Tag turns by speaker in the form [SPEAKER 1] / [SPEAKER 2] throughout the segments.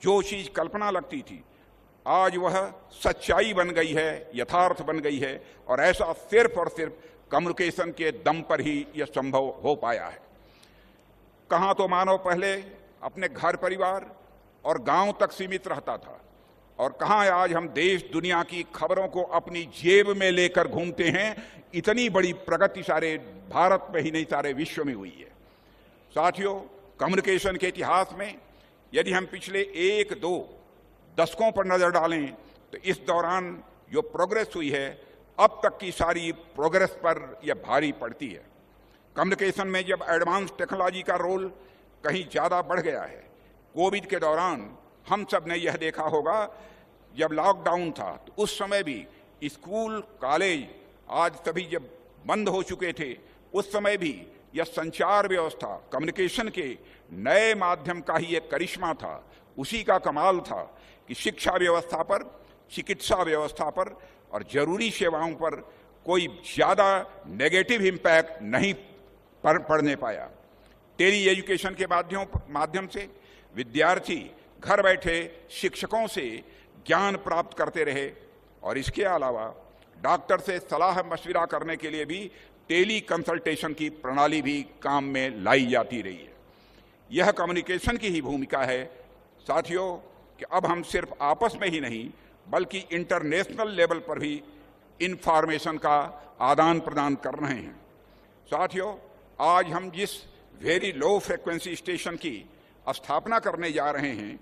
[SPEAKER 1] जो चीज कल्पना लगती थी आज वह सच्चाई बन गई है, यथार्थ बन गई है, और ऐसा सिर्फ और सिर्फ कम्युनिकेशन के दम पर ही यह संभव हो पाया है। कहां तो मानव पहले अपने घर परिवार और गांव तक सीमित रहता था, और कहां आज हम देश दुनिया की खबरों को अपनी जेब में लेकर घूमते हैं। इतनी बड़ी प्रगति सारे भारत में ही नहीं, सारे विश्व में हुई है। साथियों, कम्युनिकेशन के इतिहास में यदि हम पिछले 1-2 दशकों पर नजर डालें तो इस दौरान जो प्रोग्रेस हुई है, अब तक की सारी प्रोग्रेस पर यह भारी पड़ती है। कम्युनिकेशन में जब एडवांस टेक्नोलॉजी का रोल कहीं ज्यादा बढ़ गया है। कोविड के दौरान हम सब ने यह देखा होगा, जब लॉकडाउन था तो उस समय भी स्कूल कॉलेज आज सभी जब बंद हो चुके थे, उस समय भी यह संचार व्यवस्था कम्युनिकेशन के नए माध्यम का ही एक करिश्मा था। उसी का कमाल था कि शिक्षा व्यवस्था पर, चिकित्सा व्यवस्था पर और जरूरी सेवाओं पर कोई ज्यादा नेगेटिव इम्पैक्ट नहीं पड़ने पाया। टेली एजुकेशन के माध्यम से विद्यार्थी घर बैठे शिक्षकों से ज्ञान प्राप्त करते रहे, और इसके अलावा डॉक्टर से सलाह मशविरा करने के लिए भी टेली कंसल्टेशन की प्रणाली भी काम में लाई जाती रही है। यह कम्युनिकेशन की ही भूमिका है साथियों कि अब हम सिर्फ आपस में ही नहीं बल्कि इंटरनेशनल लेवल पर भी इंफॉर्मेशन का आदान प्रदान कर रहे हैं। साथियों, आज हम जिस वेरी लो फ्रीक्वेंसी स्टेशन की स्थापना करने जा रहे हैं,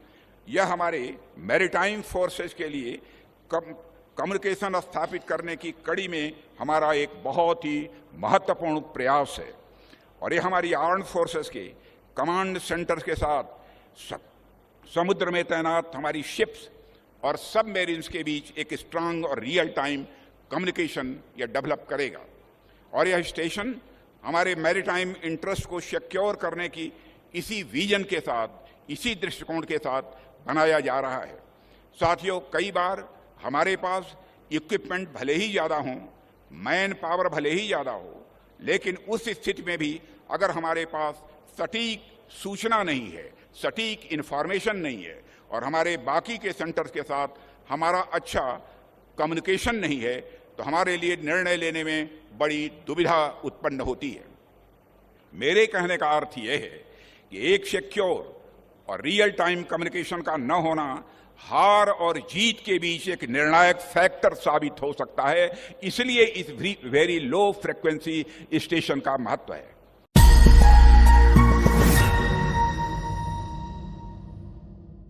[SPEAKER 1] यह हमारे मैरीटाइम फोर्सेस के लिए कम्युनिकेशन स्थापित करने की कड़ी में हमारा एक बहुत ही महत्वपूर्ण प्रयास है। और यह हमारी आर्म्ड फोर्सेस के कमांड सेंटर्स के साथ समुद्र में तैनात हमारी शिप्स और सबमरीन्स के बीच एक स्ट्रांग और रियल टाइम कम्युनिकेशन यह डेवलप करेगा। और यह स्टेशन हमारे मैरीटाइम इंटरेस्ट को सिक्योर करने की इसी विजन के साथ, इसी दृष्टिकोण के साथ बनाया जा रहा है। साथियों, कई बार हमारे पास इक्विपमेंट भले ही ज़्यादा हों, मैन पावर भले ही ज़्यादा हो, लेकिन उस स्थिति में भी अगर हमारे पास सटीक सूचना नहीं है, सटीक इंफॉर्मेशन नहीं है और हमारे बाकी के सेंटर्स के साथ हमारा अच्छा कम्युनिकेशन नहीं है, तो हमारे लिए निर्णय लेने में बड़ी दुविधा उत्पन्न होती है। मेरे कहने का अर्थ यह है कि एक सिक्योर और रियल टाइम कम्युनिकेशन का न होना हार और जीत के बीच एक निर्णायक फैक्टर साबित हो सकता है। इसलिए इस वेरी लो फ्रीक्वेंसी स्टेशन का महत्व है।